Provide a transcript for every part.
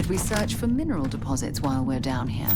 Should we search for mineral deposits while we're down here?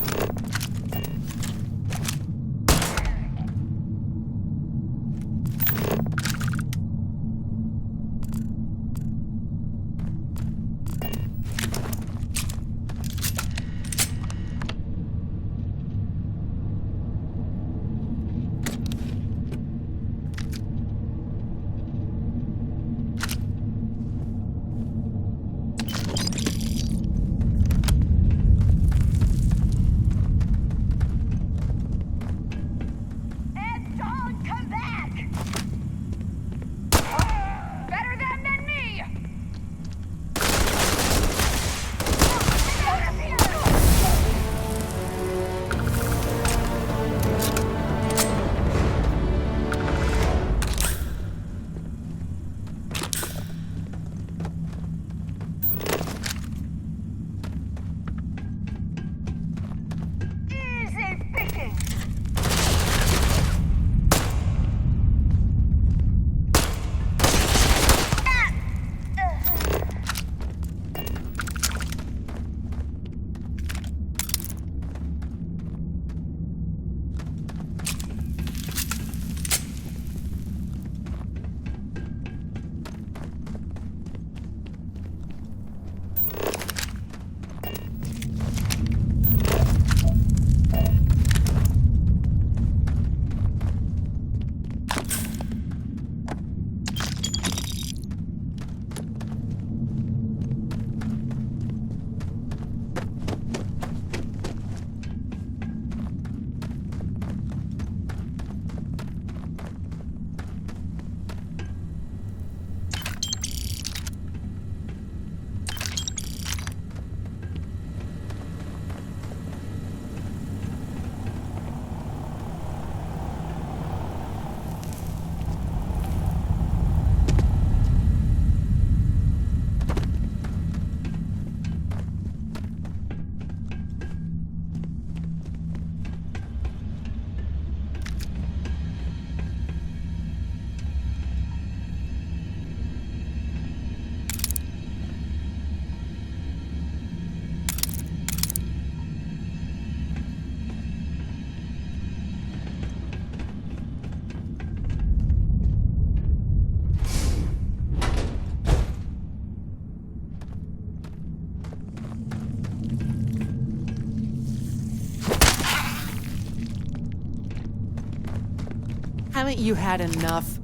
Haven't you had enough?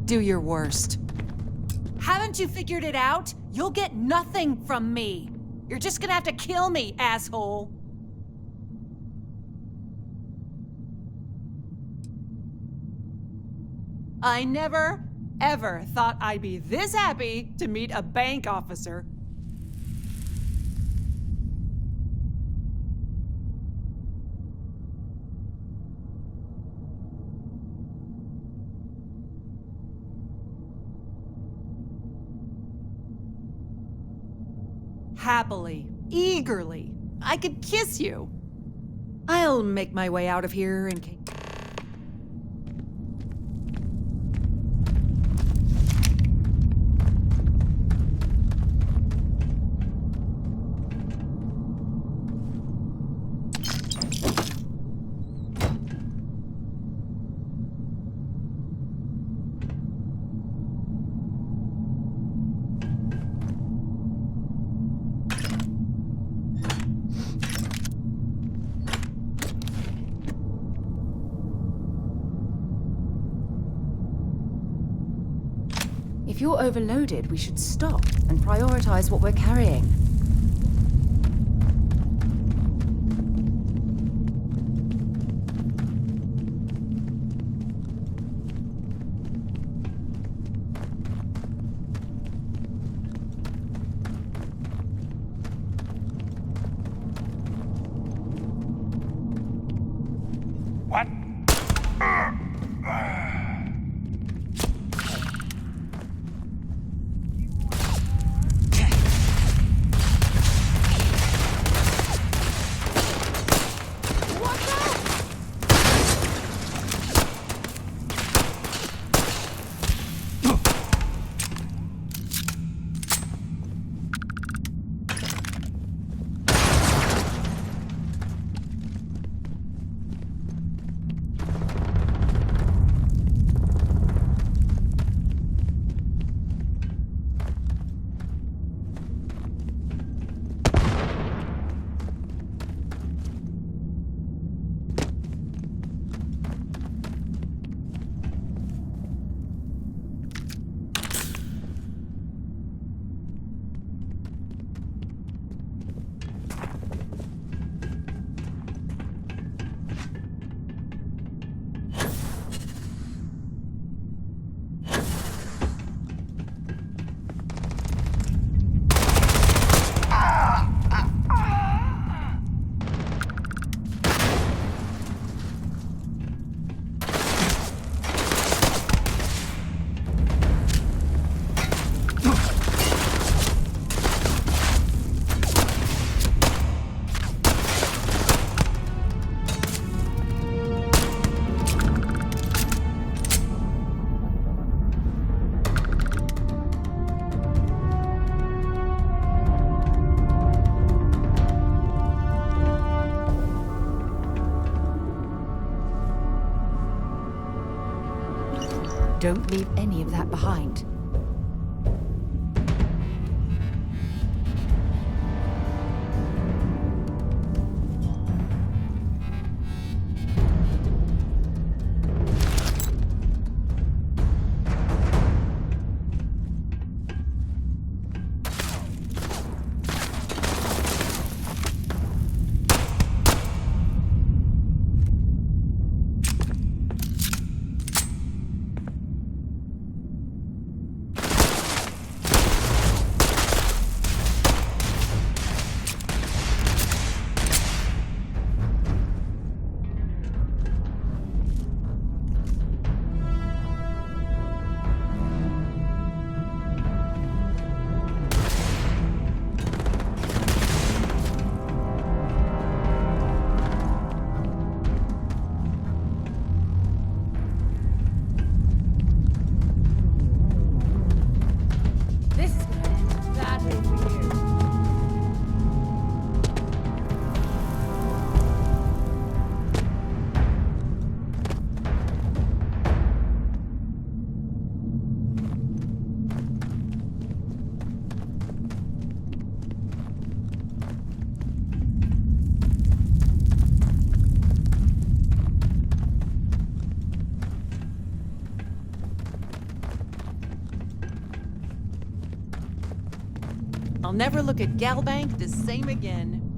Do your worst. Haven't you figured it out? You'll get nothing from me. You're just gonna have to kill me, asshole. I never, ever thought I'd be this happy to meet a bank officer. Happily, eagerly, I could kiss you. I'll make my way out of here in case. If you're overloaded, we should stop and prioritize what we're carrying. What? Don't leave any of that behind. I'll never look at Galbank the same again.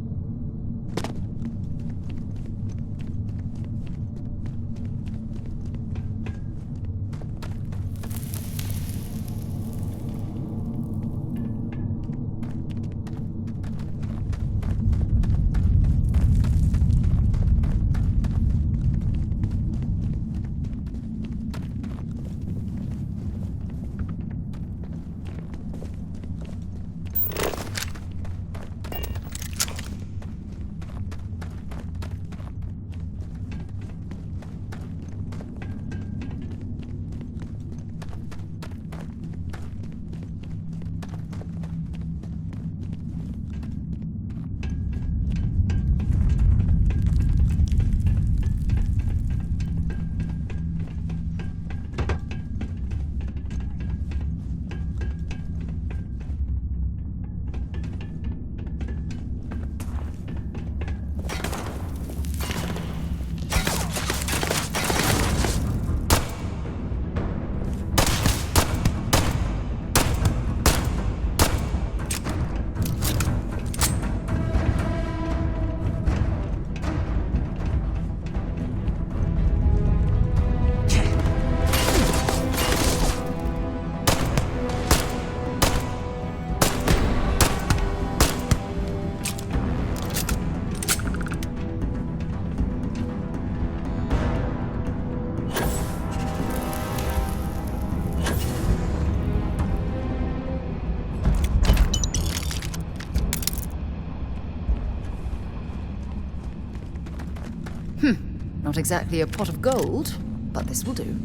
Not exactly a pot of gold, but this will do.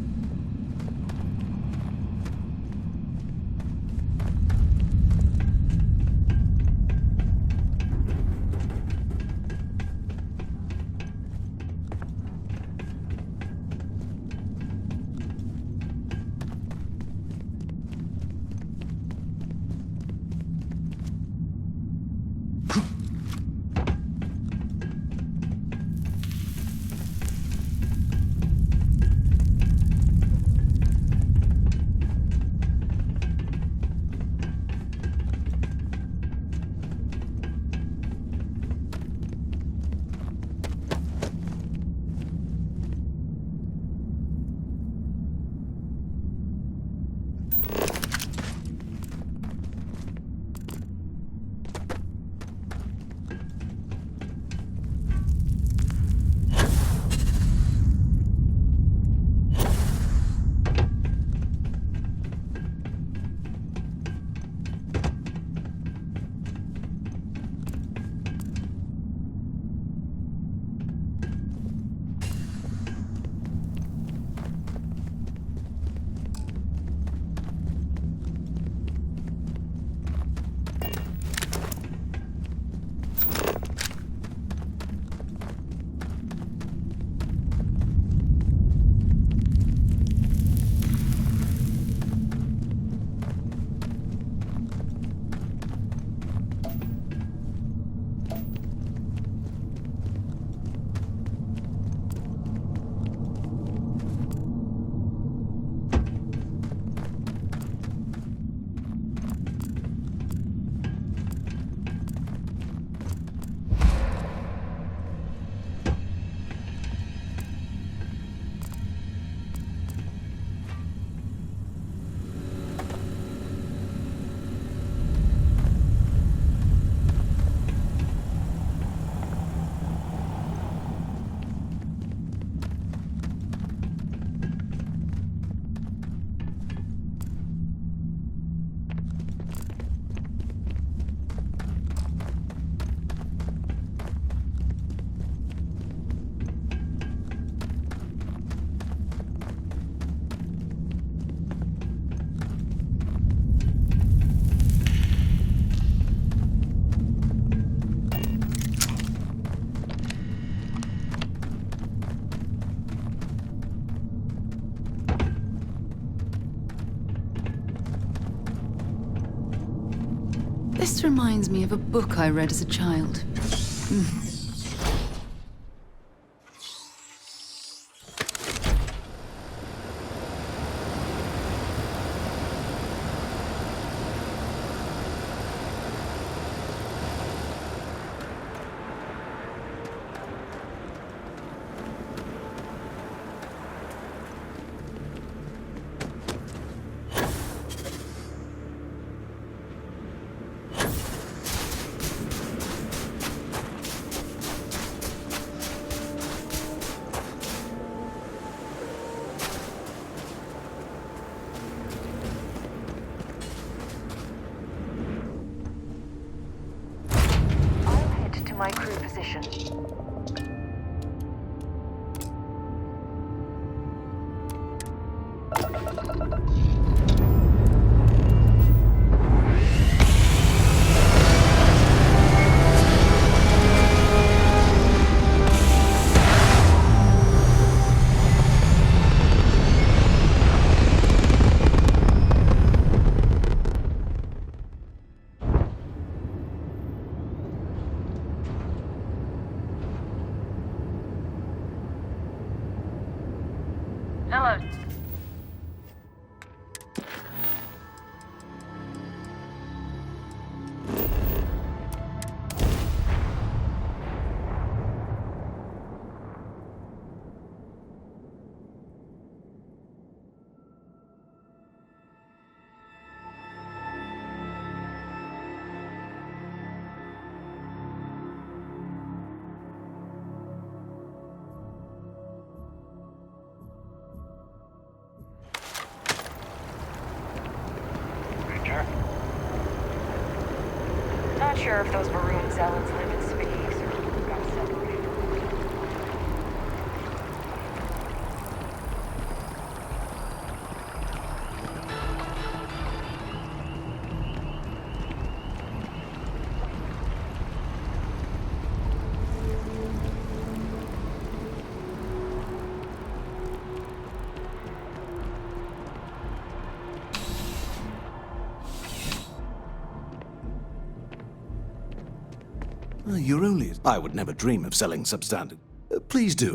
This reminds me of a book I read as a child. My crew position. Hello. Not sure if those maroon zealots live in space or got separated. You're only... I would never dream of selling substandard. Please do.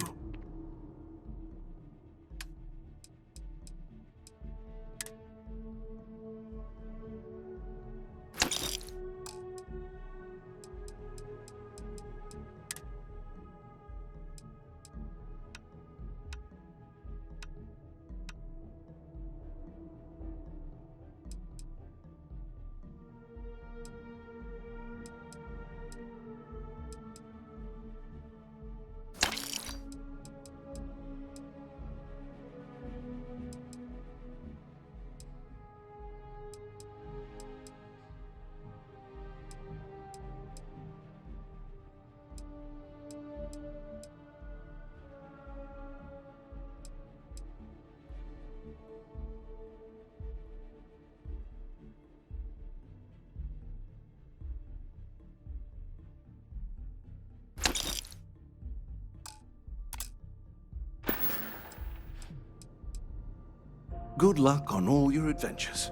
Good luck on all your adventures.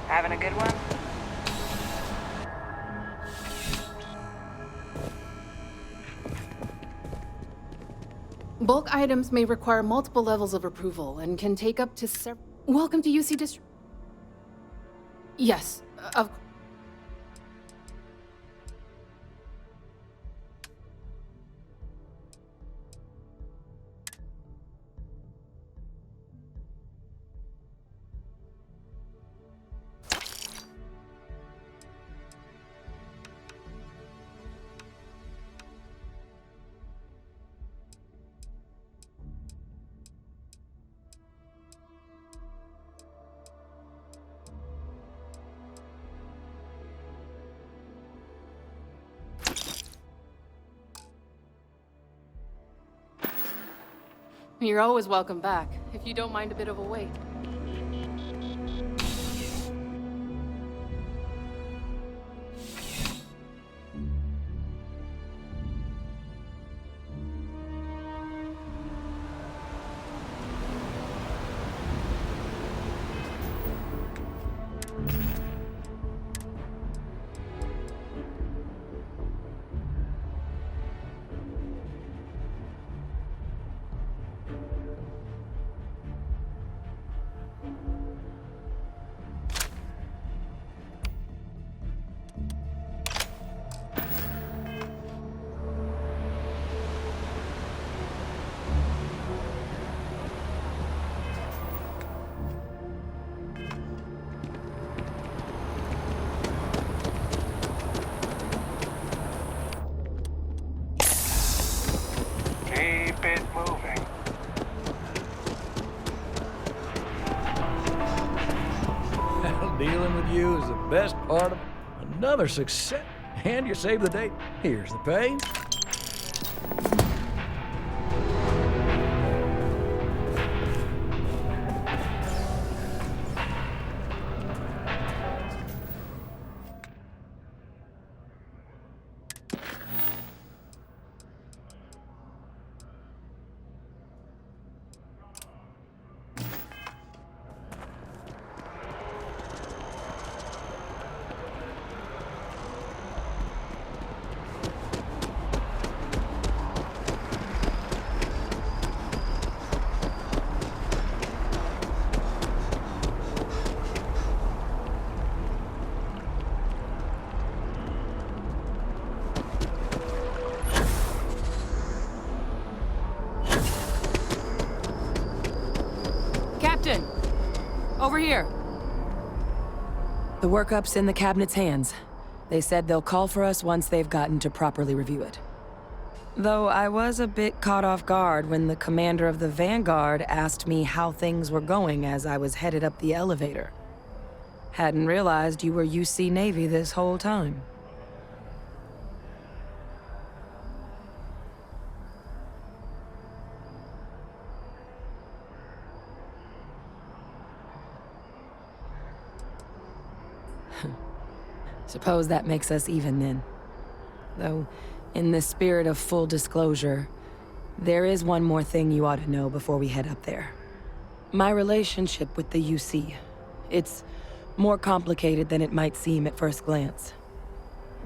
Having a good one? Bulk items may require multiple levels of approval and can take up to several... Welcome to UC Dist... Yes, of... You're always welcome back, if you don't mind a bit of a wait. Keep it moving. Dealing with you is the best part of another success. And you saved the day. Here's the pay. Captain! Over here! The workup's in the cabinet's hands. They said they'll call for us once they've gotten to properly review it. Though I was a bit caught off guard when the commander of the Vanguard asked me how things were going as I was headed up the elevator. Hadn't realized you were UC Navy this whole time. Suppose that makes us even then. Though, in the spirit of full disclosure, there is one more thing you ought to know before we head up there. My relationship with the UC. It's more complicated than it might seem at first glance.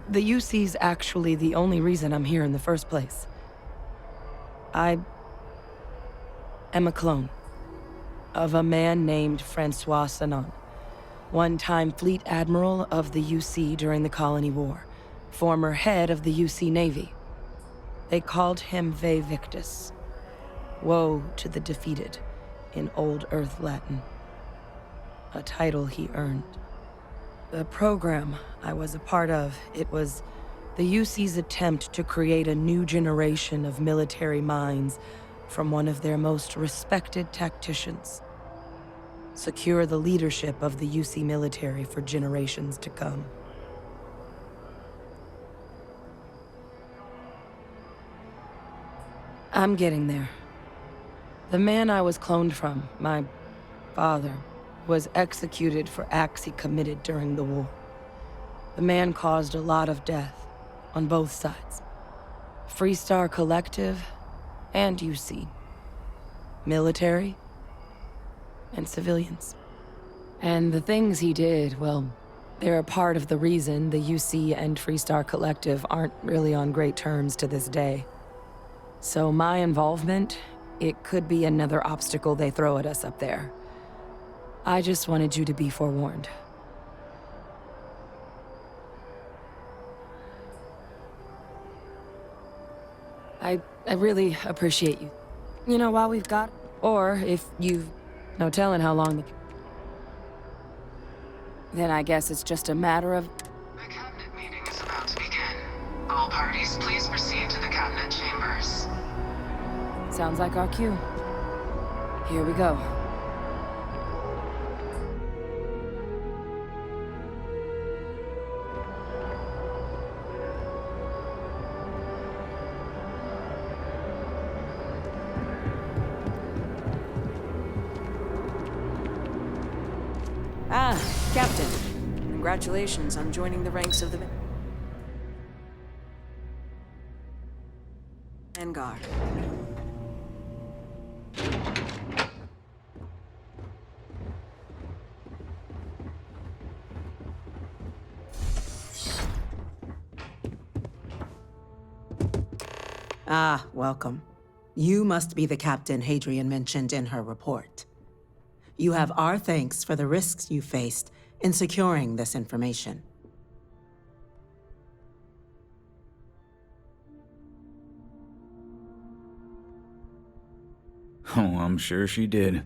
The UC's actually the only reason I'm here in the first place. I am a clone of a man named Francois Sanon. One-time fleet admiral of the UC during the Colony War, former head of the UC Navy. They called him Ve Victus. Woe to the defeated, in Old Earth Latin. A title he earned. The program I was a part of, it was the UC's attempt to create a new generation of military minds from one of their most respected tacticians. Secure the leadership of the UC military for generations to come. I'm getting there. The man I was cloned from, my father, was executed for acts he committed during the war. The man caused a lot of death, on both sides. Freestar Collective and UC. Military and civilians. And the things he did, well, they're a part of the reason the UC and Freestar Collective aren't really on great terms to this day. So my involvement, it could be another obstacle they throw at us up there. I just wanted you to be forewarned. I really appreciate you. You know, while we've got... Or if you've no telling how long the... Then I guess it's just a matter of... The cabinet meeting is about to begin. All parties, please proceed to the cabinet chambers. Sounds like our cue. Here we go. Congratulations on joining the ranks of the Vanguard. Ah, welcome. You must be the captain Hadrian mentioned in her report. You have our thanks for the risks you faced in securing this information. Oh, I'm sure she did.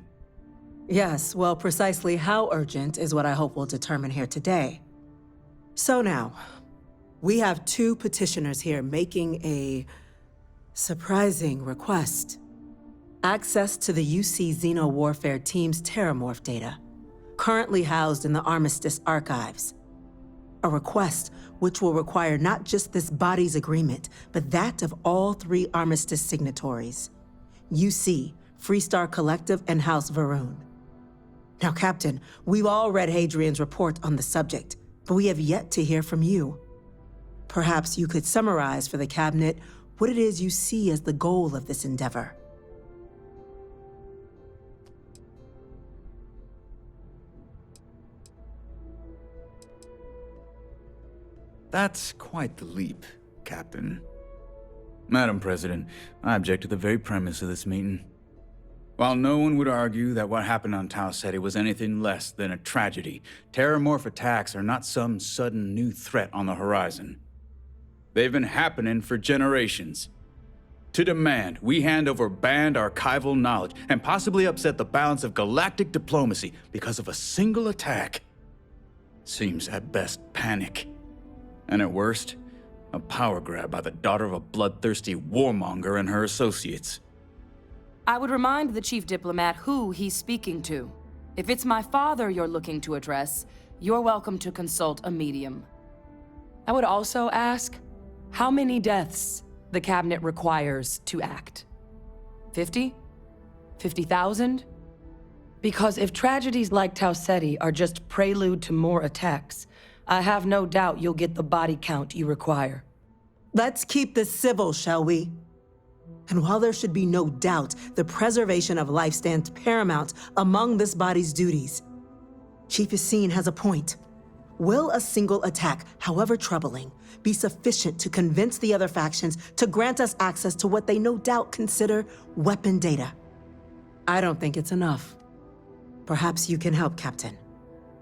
Yes, well, precisely how urgent is what I hope we'll determine here today. So now, we have two petitioners here making a surprising request. Access to the UC Xeno Warfare Team's Terramorph data, currently housed in the Armistice archives. A request which will require not just this body's agreement, but that of all three Armistice signatories. UC, Freestar Collective, and House Varun. Now, Captain, we've all read Hadrian's report on the subject, but we have yet to hear from you. Perhaps you could summarize for the Cabinet what it is you see as the goal of this endeavor. That's quite the leap, Captain. Madam President, I object to the very premise of this meeting. While no one would argue that what happened on Tau Ceti was anything less than a tragedy, Terramorph attacks are not some sudden new threat on the horizon. They've been happening for generations. To demand we hand over banned archival knowledge and possibly upset the balance of galactic diplomacy because of a single attack seems at best panic. And at worst, a power grab by the daughter of a bloodthirsty warmonger and her associates. I would remind the chief diplomat who he's speaking to. If it's my father you're looking to address, you're welcome to consult a medium. I would also ask how many deaths the Cabinet requires to act. 50? 50,000? Because if tragedies like Tau Ceti are just prelude to more attacks, I have no doubt you'll get the body count you require. Let's keep this civil, shall we? And while there should be no doubt the preservation of life stands paramount among this body's duties, Chief Yassine has a point. Will a single attack, however troubling, be sufficient to convince the other factions to grant us access to what they no doubt consider weapon data? I don't think it's enough. Perhaps you can help, Captain.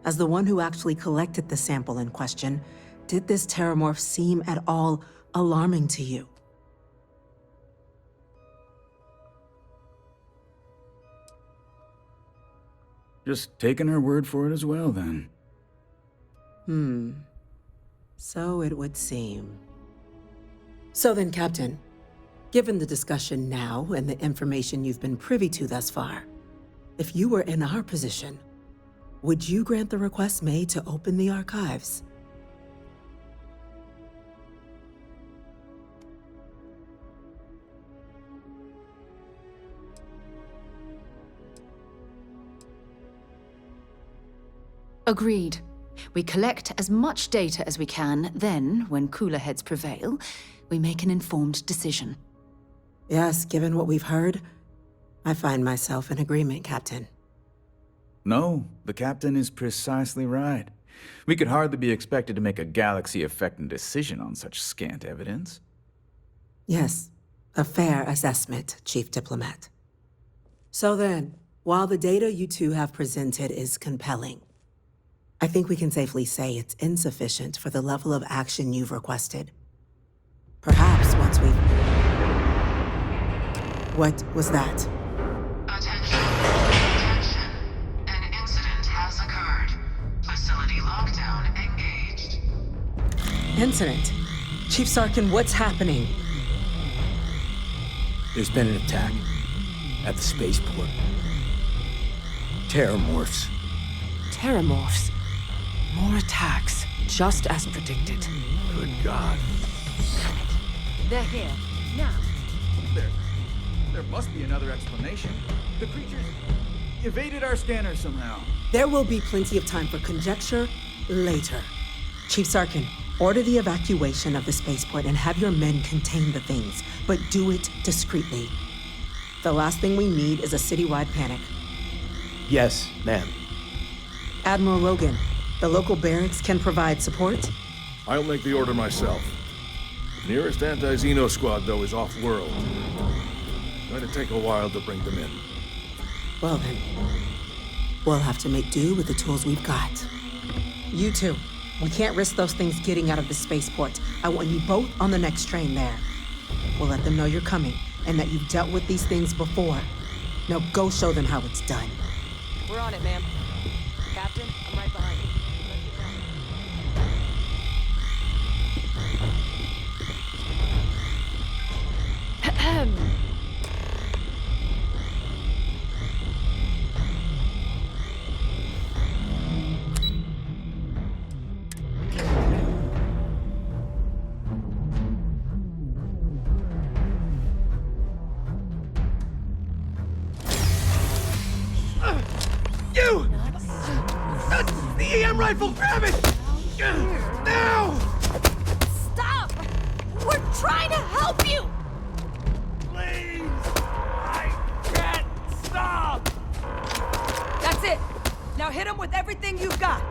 As the one who actually collected the sample in question, did this Terramorph seem at all alarming to you? Just taking her word for it as well, then. So it would seem. So then, Captain, given the discussion now and the information you've been privy to thus far, if you were in our position, would you grant the request made to open the archives? Agreed. We collect as much data as we can, then, when cooler heads prevail, we make an informed decision. Yes, given what we've heard, I find myself in agreement, Captain. No, the Captain is precisely right. We could hardly be expected to make a galaxy-affecting decision on such scant evidence. Yes, a fair assessment, Chief Diplomat. So then, while the data you two have presented is compelling, I think we can safely say it's insufficient for the level of action you've requested. Perhaps once we've... What was that? Attention. Attention. An incident has occurred. Facility lockdown engaged. Incident? Chief Sarkin, what's happening? There's been an attack at the spaceport. Terramorphs. Terramorphs. More attacks, just as predicted. Good God. They're here. Now. There must be another explanation. The creatures evaded our scanner somehow. There will be plenty of time for conjecture later. Chief Sarkin, order the evacuation of the spaceport and have your men contain the things, but do it discreetly. The last thing we need is a citywide panic. Yes, ma'am. Admiral Logan, the local barracks can provide support? I'll make the order myself. Nearest anti-Xeno squad, though, is off-world. Going to take a while to bring them in. Well then, we'll have to make do with the tools we've got. You two, we can't risk those things getting out of the spaceport. I want you both on the next train there. We'll let them know you're coming and that you've dealt with these things before. Now go show them how it's done. We're on it, ma'am. Captain, I'm right behind you. You! That's the EM rifle! Grab it! Now! Stop! We're trying to help you! Please! I can't stop! That's it! Now hit him with everything you've got!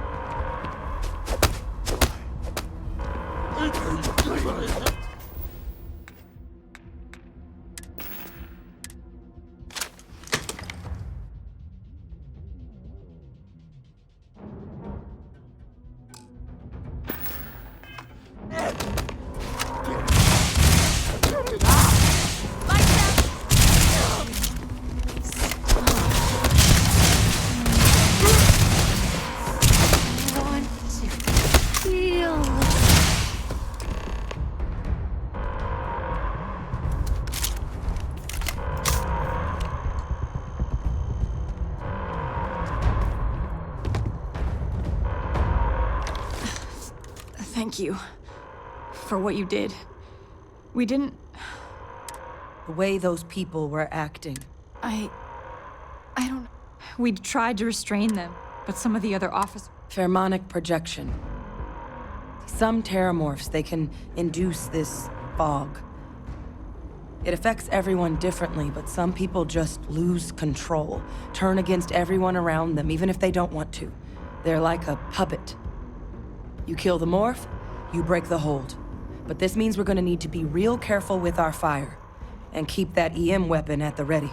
Thank you for what you did. We didn't... The way those people were acting. I don't... We tried to restrain them, but some of the other officers... Pheromonic projection. Some terramorphs, they can induce this fog. It affects everyone differently, but some people just lose control, turn against everyone around them, even if they don't want to. They're like a puppet. You kill the morph, you break the hold. But this means we're gonna need to be real careful with our fire, and keep that EM weapon at the ready.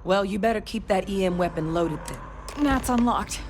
Well, you better keep that EM weapon loaded then. That's unlocked.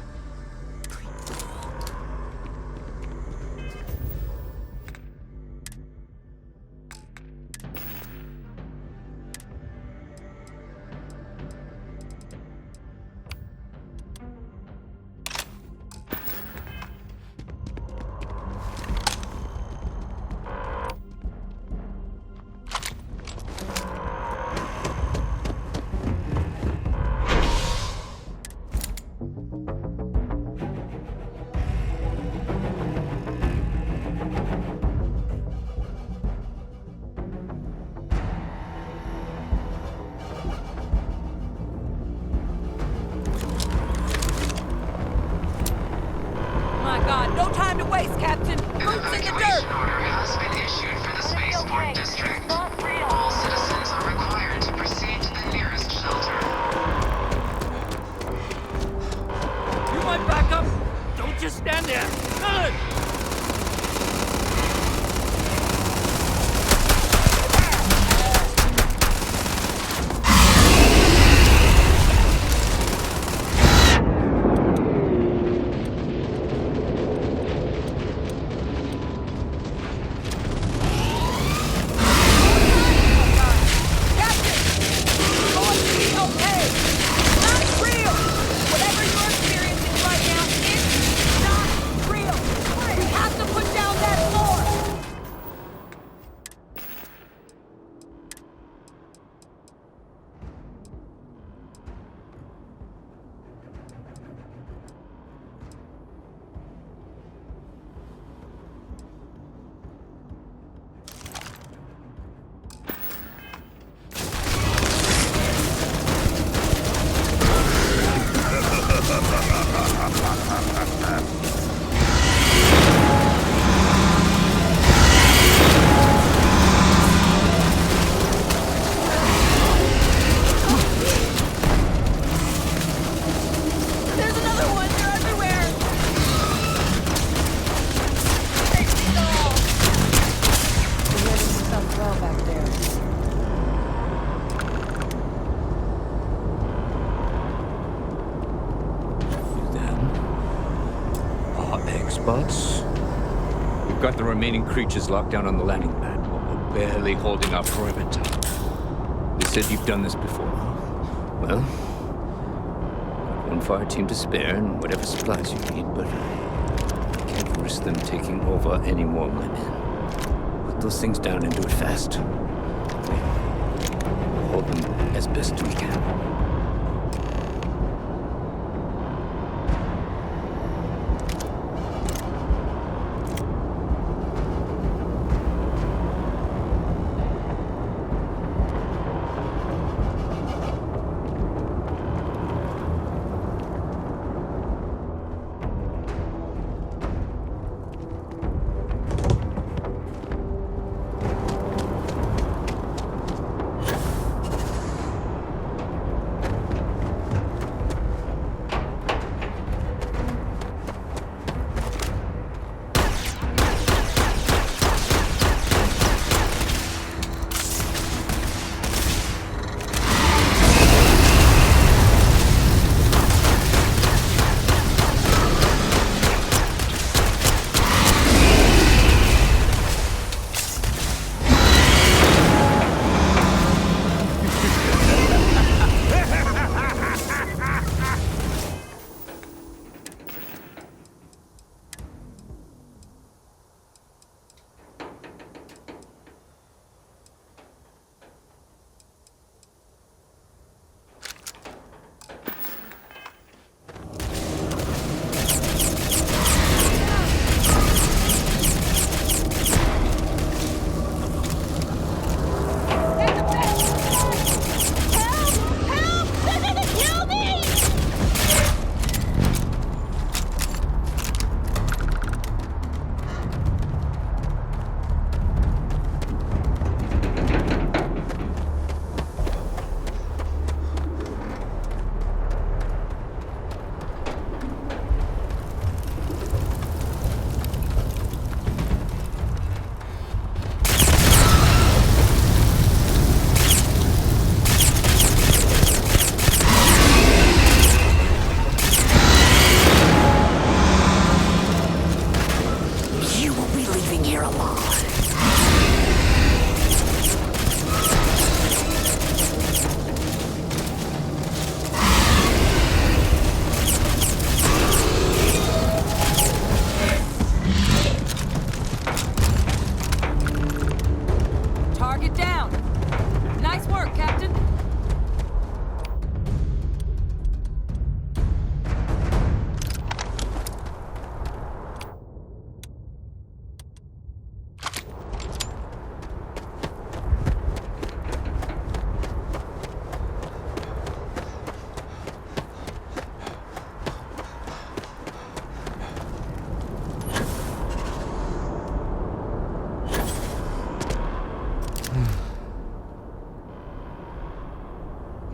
My God, no time to waste, Captain! Boots in the dirt! An order has been issued for the spaceport district. All citizens are required to proceed to the nearest shelter. You might back up! Don't just stand there! Good! got the remaining creatures locked down on the landing pad. We're barely holding our perimeter. They said you've done this before. Well, one fire team to spare and whatever supplies you need, but I can't risk them taking over any more men. Put those things down and do it fast. Hold them as best we can.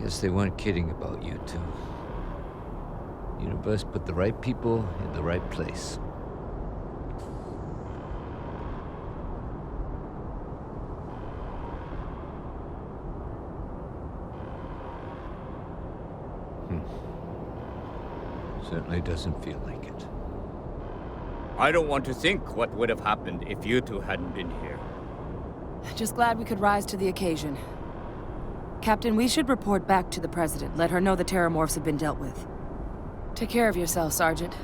Guess they weren't kidding about you two. Universe put the right people in the right place. Certainly doesn't feel like it. I don't want to think what would have happened if you two hadn't been here. Just glad we could rise to the occasion. Captain, we should report back to the President. Let her know the Terramorphs have been dealt with. Take care of yourself, Sergeant.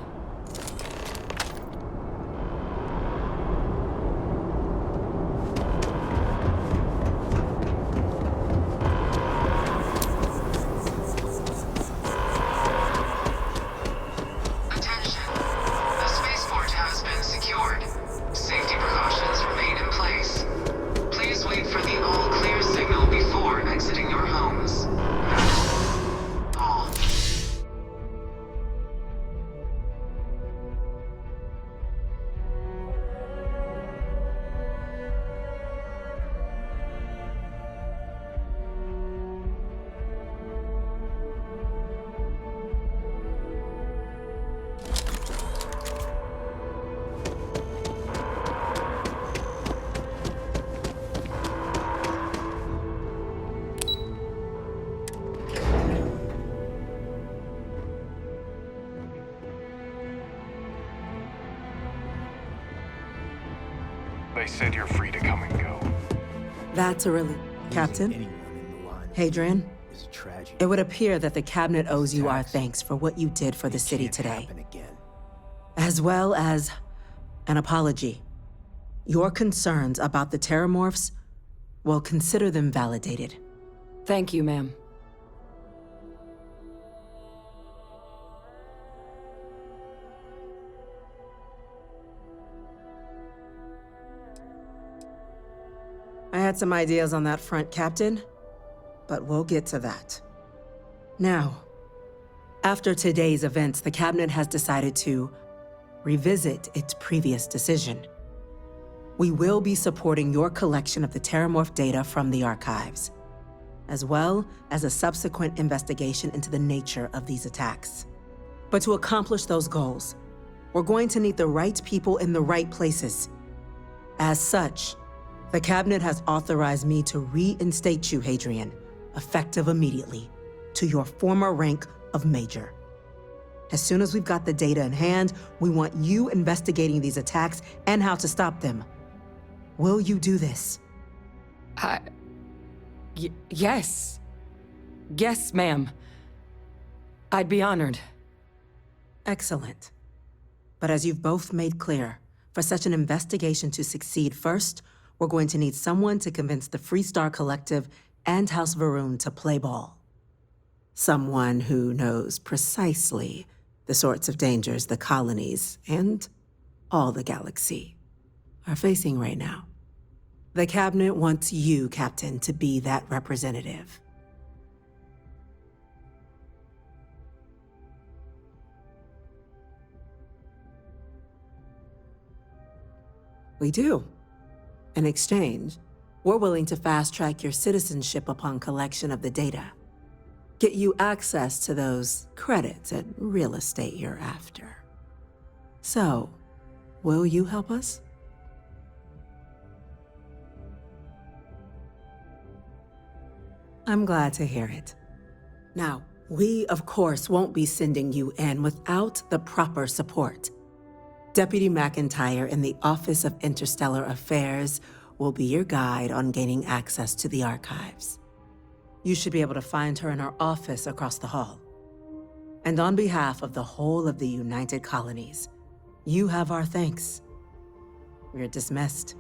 said you're free to come and go. That's a relief. Captain? Hadrian? It would appear that the Cabinet owes you our thanks for what you did for the city today. As well as an apology. Your concerns about the Terramorphs, well, consider them validated. Thank you, ma'am. I had some ideas on that front, Captain, but we'll get to that. Now, after today's events, the Cabinet has decided to revisit its previous decision. We will be supporting your collection of the Terramorph data from the archives, as well as a subsequent investigation into the nature of these attacks. But to accomplish those goals, we're going to need the right people in the right places. As such, the Cabinet has authorized me to reinstate you, Hadrian, effective immediately, to your former rank of Major. As soon as we've got the data in hand, we want you investigating these attacks and how to stop them. Will you do this? Yes. Yes, ma'am. I'd be honored. Excellent. But as you've both made clear, for such an investigation to succeed first, we're going to need someone to convince the Freestar Collective and House Varun to play ball. Someone who knows precisely the sorts of dangers the colonies and all the galaxy are facing right now. The Cabinet wants you, Captain, to be that representative. We do. In exchange, we're willing to fast-track your citizenship upon collection of the data. Get you access to those credits and real estate you're after. So, will you help us? I'm glad to hear it. Now, we, of course, won't be sending you in without the proper support. Deputy McIntyre in the Office of Interstellar Affairs will be your guide on gaining access to the archives. You should be able to find her in her office across the hall. And on behalf of the whole of the United Colonies, you have our thanks. We're dismissed.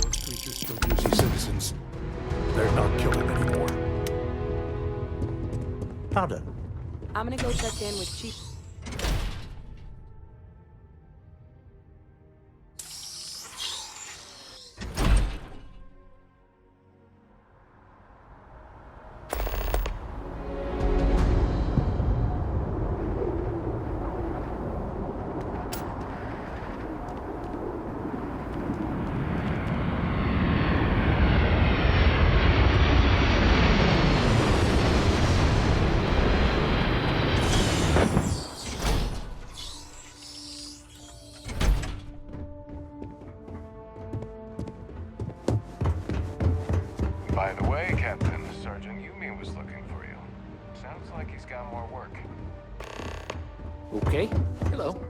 Those creatures still use these citizens. They're not killing anymore. Powder. I'm gonna go check in with Chief. By the way, Captain, Sergeant Yumi was looking for you. Sounds like he's got more work. Okay. Hello.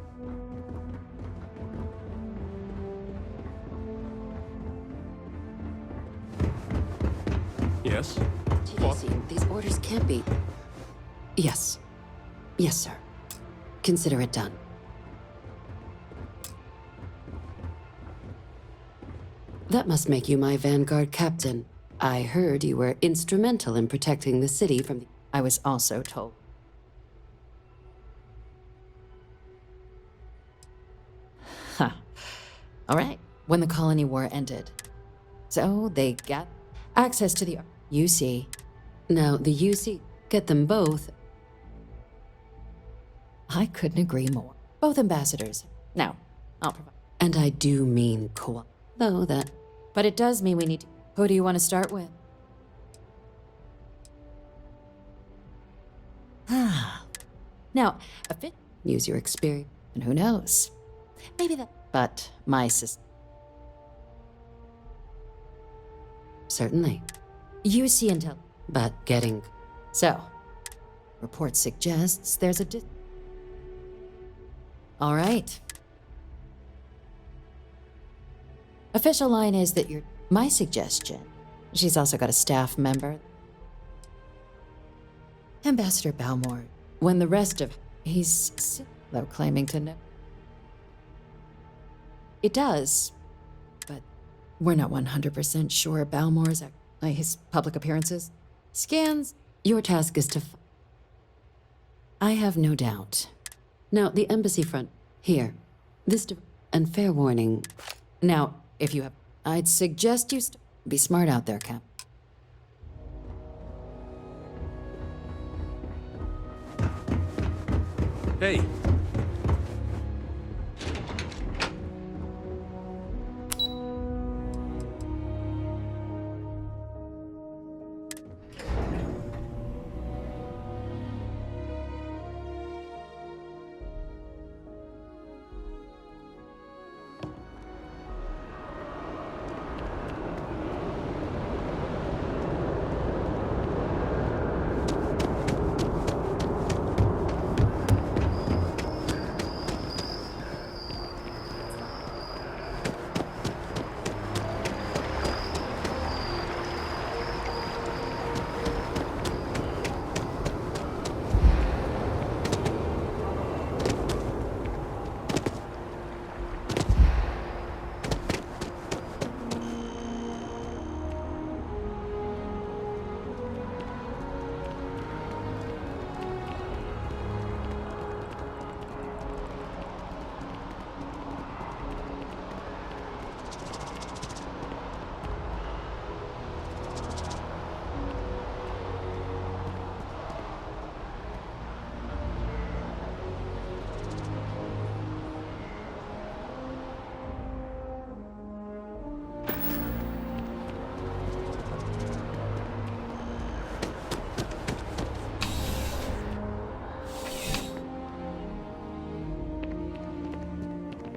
Yes? TDC, these orders can't be... Yes. Yes, sir. Consider it done. That must make you my Vanguard captain. I heard you were instrumental in protecting the city from the... I was also told. Huh. All right. When the colony war ended. So they got access to the UC. Now, the UC get them both. I couldn't agree more. Both ambassadors. Now, I'll provide. And I do mean co-op. Though that... But it does mean we need to... Who do you want to start with? Now, a fit... Use your experience. And who knows? Maybe that... But my sister... Certainly. You see intel... But getting... So... Report suggests there's a All right. Official line is that you're my suggestion. She's also got a staff member. Ambassador Balmore, when the rest of he's still though claiming to know. It does, but we're not 100% sure Balmore's his public appearances. Scans, your task is to I have no doubt. Now, the embassy front, here. And fair warning. Now, if you have, I'd suggest you be smart out there, Cap. Hey.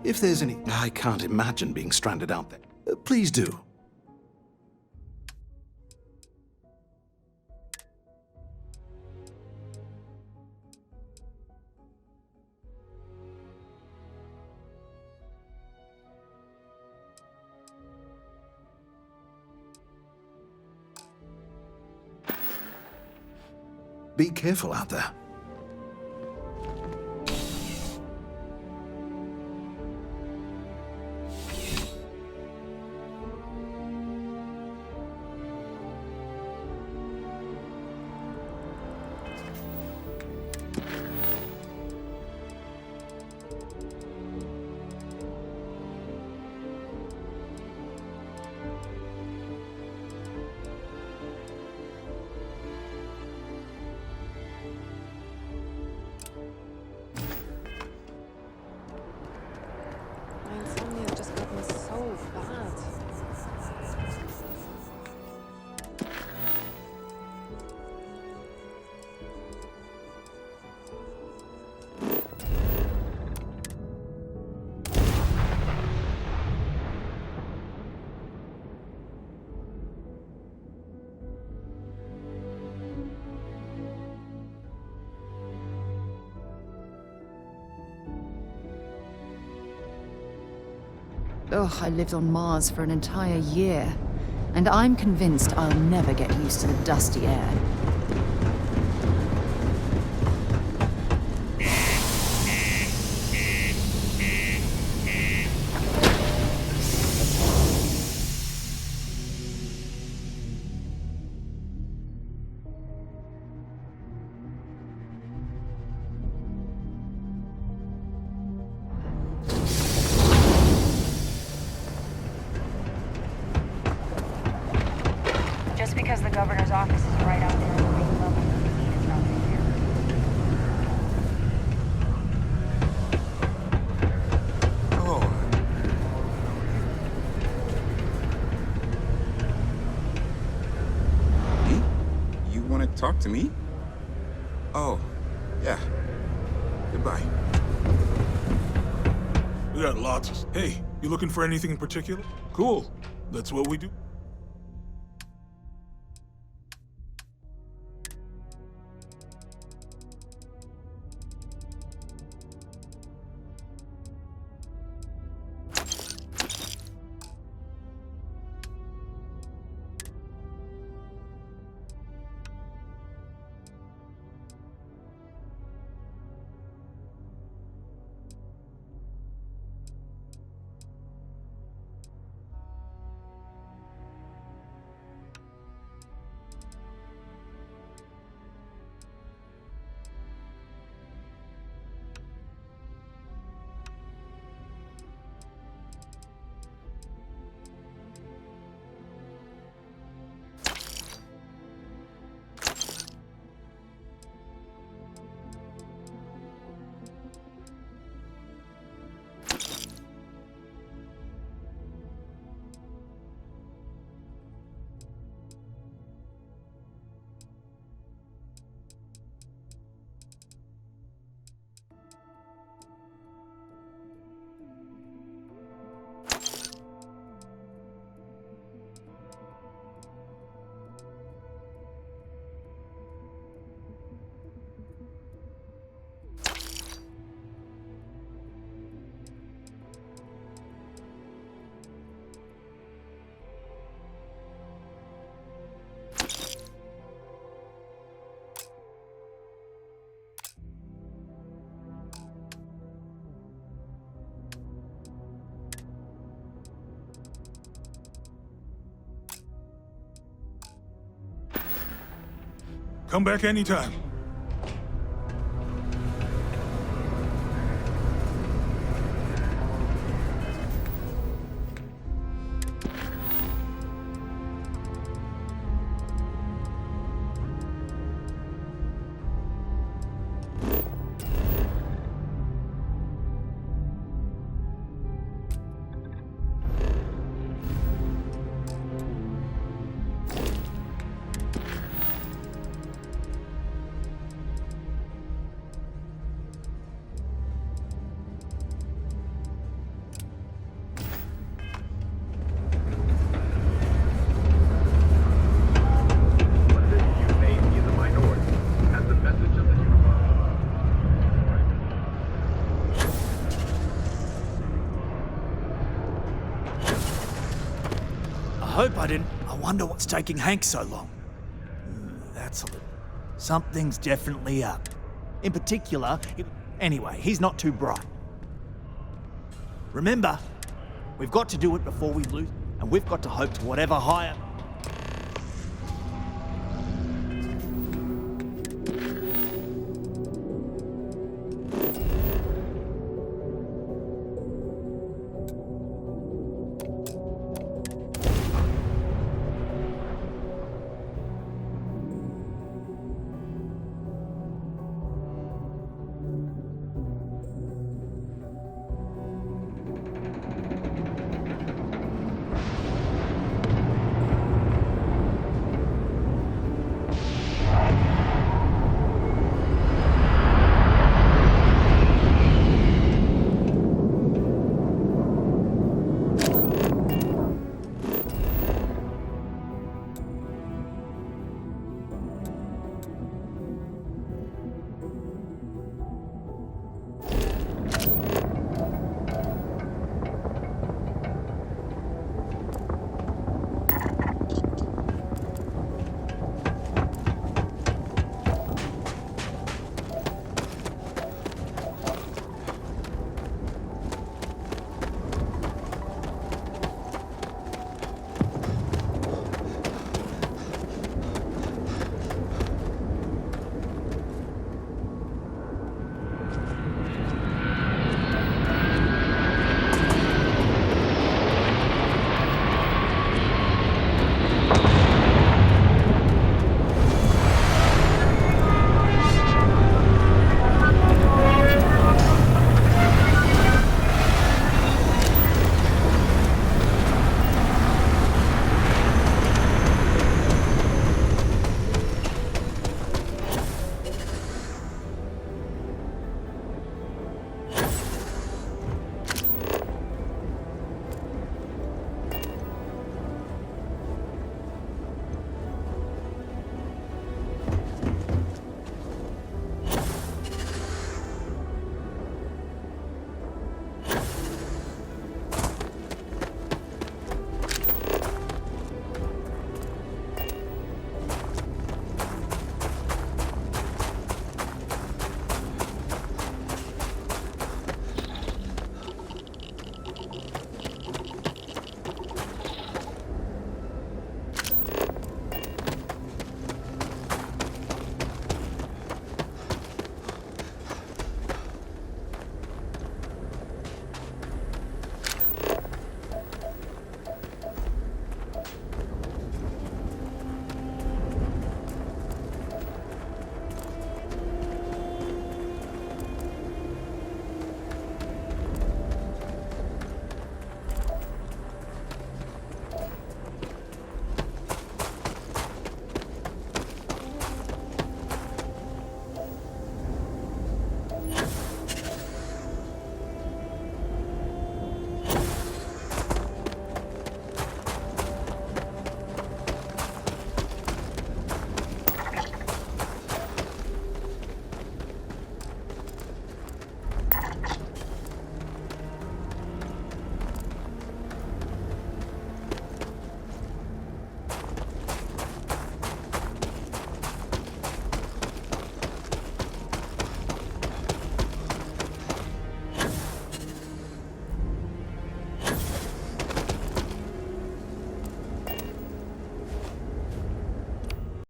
If there's any... I can't imagine being stranded out there. Please do. Be careful out there. Ugh, I lived on Mars for an entire year, and I'm convinced I'll never get used to the dusty air. Just because the governor's office is right out there on the main level doesn't mean it's not there. Oh. Me? You want to talk to me? Oh, yeah. Goodbye. We got lots of... Hey, you looking for anything in particular? Cool. That's what we do. Come back anytime. I hope I didn't. I wonder what's taking Hank so long. That's a little... Something's definitely up. In particular, anyway, he's not too bright. Remember, we've got to do it before we lose, and we've got to hope to whatever higher...